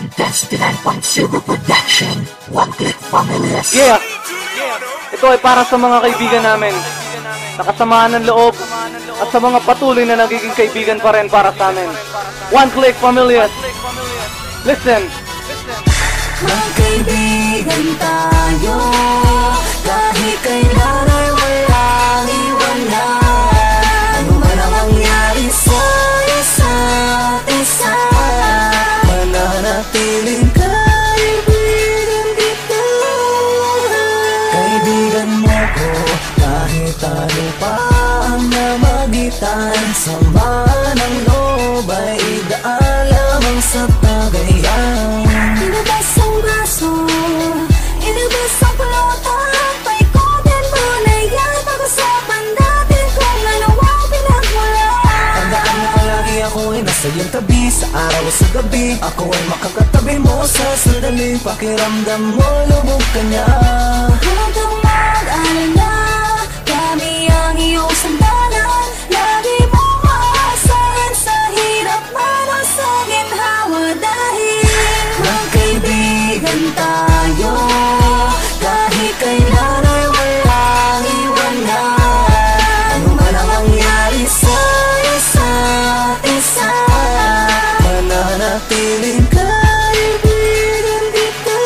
Intensity 9.0 Production, One Click Families. Yeah! Ito ay para sa mga kaibigan namin, nakasamahan ng loob, at sa mga patuloy na nagiging kaibigan pa rin para sa amin. One Click Families. Listen! Magkaibigan tayo, kahit kailan ay walang iwanan. Ano man ang mangyari sa isa't isa, mananatiling kaibigan kita. Kaibigan mo ko, kahit ano pa ang namagitan. Sama ng loob ay idaan lamang sa tagayan. Inubas ang braso, inubas ang pulutan. Paikutin mo na yan, pag-usapan natin kung ano ang pinagmulan. Tandaan mo palagi ako ay nasa iyong tabi, sa araw o sa gabi. Ako ay makakatabi mo sa sandali. Pakiramdam mo, lubog ka niya. Huwag kang mag-alala, kami ang iyong sandalan. Lagi mo maasahan sa hirap man o sa ginhawa. Dahil magkaibigan tayo, kahit kailan ay walang iwanan. Ano man ang mangyari sa isa't isa, mananatiling kaibigan kita.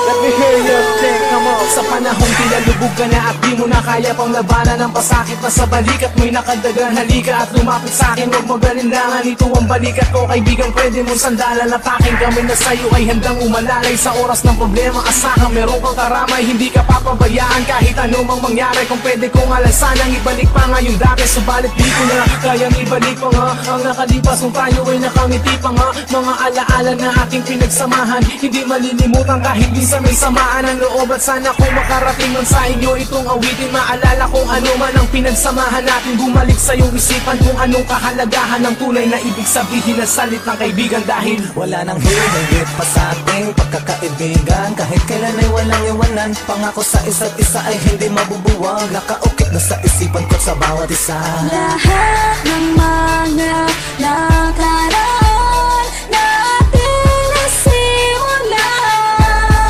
Let me hear you sing, come on! Sa panahong pinalubog ka na at di mo na kaya pang labanan ang pasakit na sa balikat mo'y nakadagan. Halika at lumapit sa'kin, huwag magalinlangan. Ito ang balikat ko, kaibigan, pwede mong sandalan at aking kami na sa'yo ay handang umalalay. Sa oras ng problema, asahan meron kang karamay. Hindi ka papabayaan kahit anumang mangyari. Kung pwede kong alasanang ibalik pa nga yung dati, subalit di ko na kayang ibalik pa nga ang nakalipas kung tayo ay nakangiti pa nga. Mga alaala na ating pinagsamahan, hindi malilimutan kahit minsan may samaan ang loob. At sana kung makarating man sa inyo itong awitin, maalala kung ano man ang pinagsamahan natin. Bumalik sa iyong isipan kung anong kahalagahan ng tunay na ibig sabihin ng salitang kaibigan. Dahil wala nang hihigit pa sa ating pagkakaibigan. Kahit kailan ay walang iwanan, pangako sa isa't isa ay hindi mabubuwag. Nakaukit na sa isipan ko sa bawat isa. Lahat ng mga nakaraan na ating nasimulan,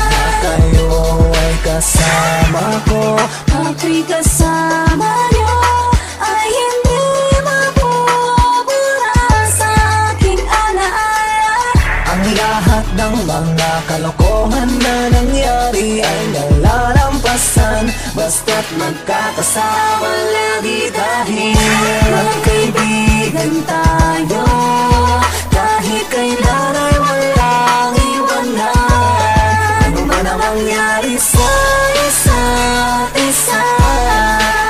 na kayo ay kasama ko, ako'y kasama niyo, ay hindi mabubura sa aking alaala. Ang lahat ng mga kalokohan na nangyari ay nalalampasan, basta't magkakasama lagi. Dahil magkaibigan tayo, kahit kailan ay walang iwanan. Ano man ang mangyari sa isa't isa,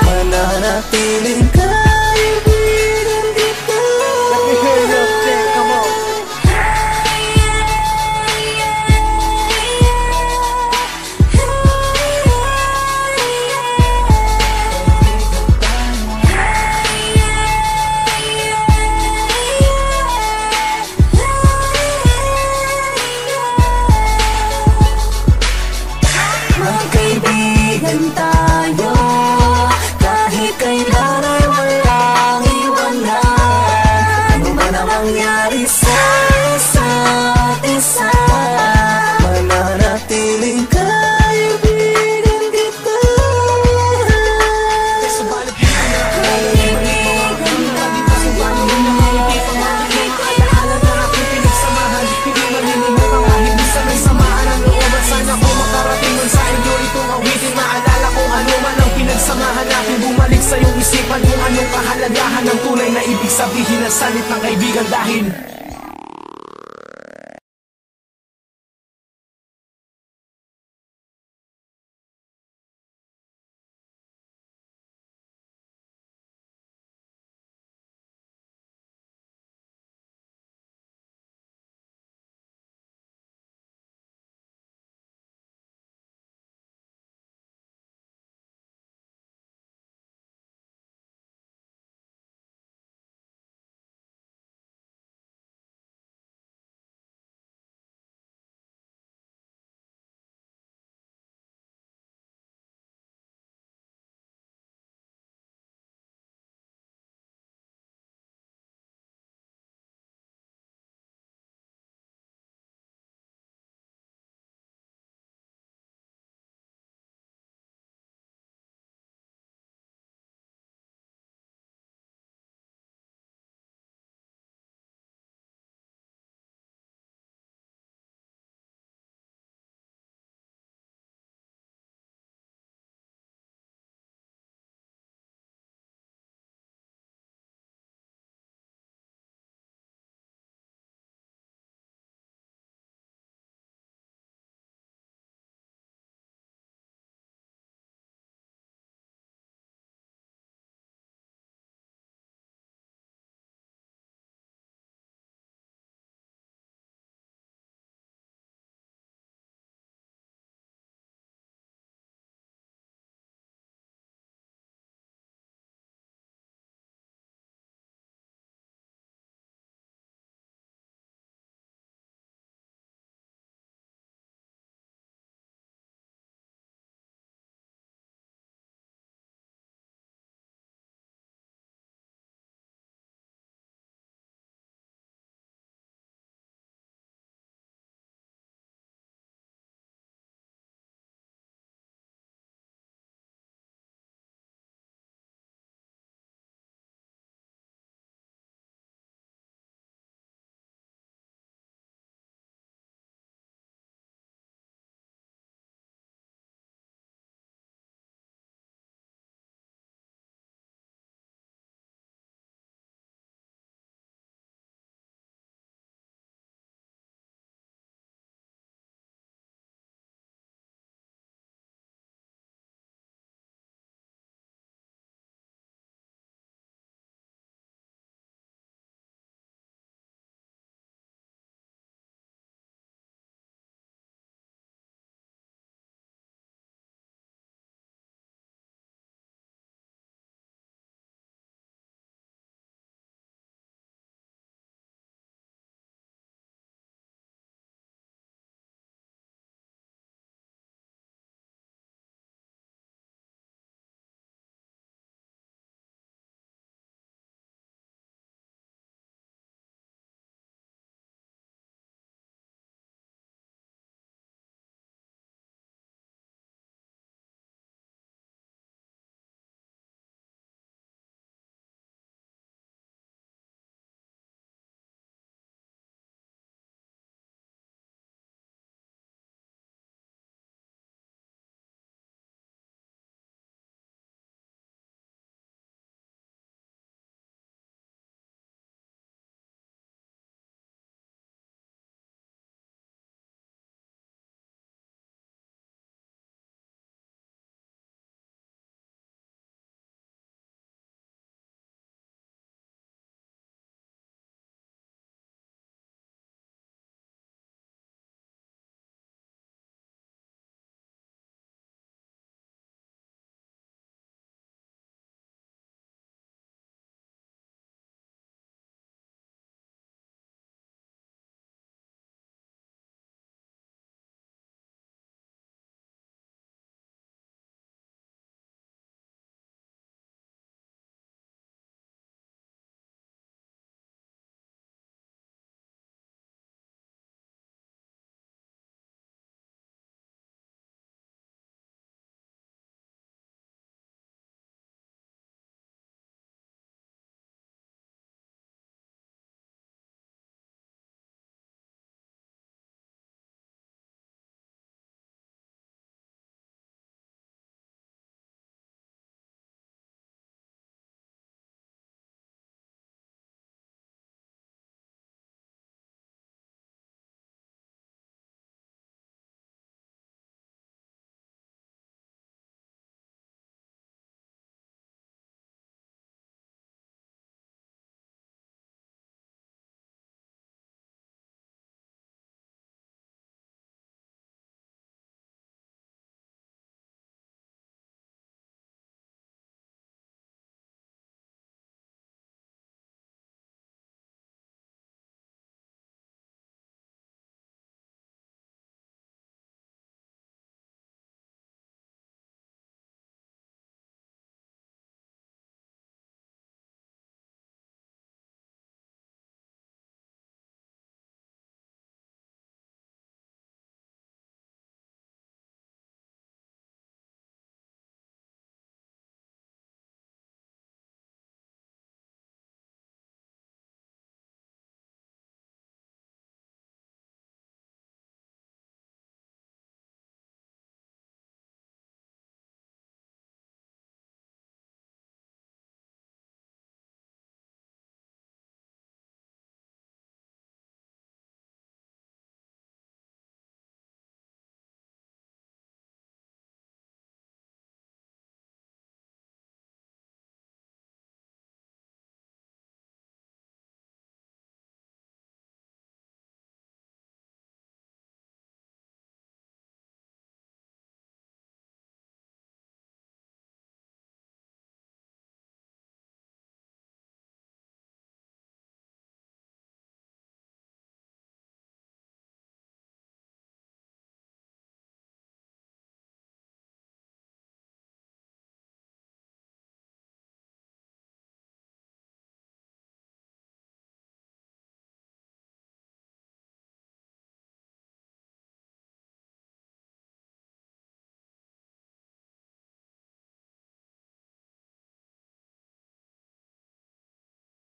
mananatiling kaibigan kita. Let me hear you sing, come on! Magkaibigan tayo, kahit kailan ay walang iwanan. Ano man ang mangyari sa isa't isa, mananatiling kaibigan kita. subalit di ko na Kaibigan tayo, alaala na ating pinagsamahan, hindi malilimutan kahit minsan may samaan ang loob. At sana kung makarating man sa inyo itong awitin, maalala kung ano man ang pinagsamahan natin. Bumalik sa iyong isipan kung anong kahalagahan ng tunay na ibig sabihin ng salitang kaibigan. Dahil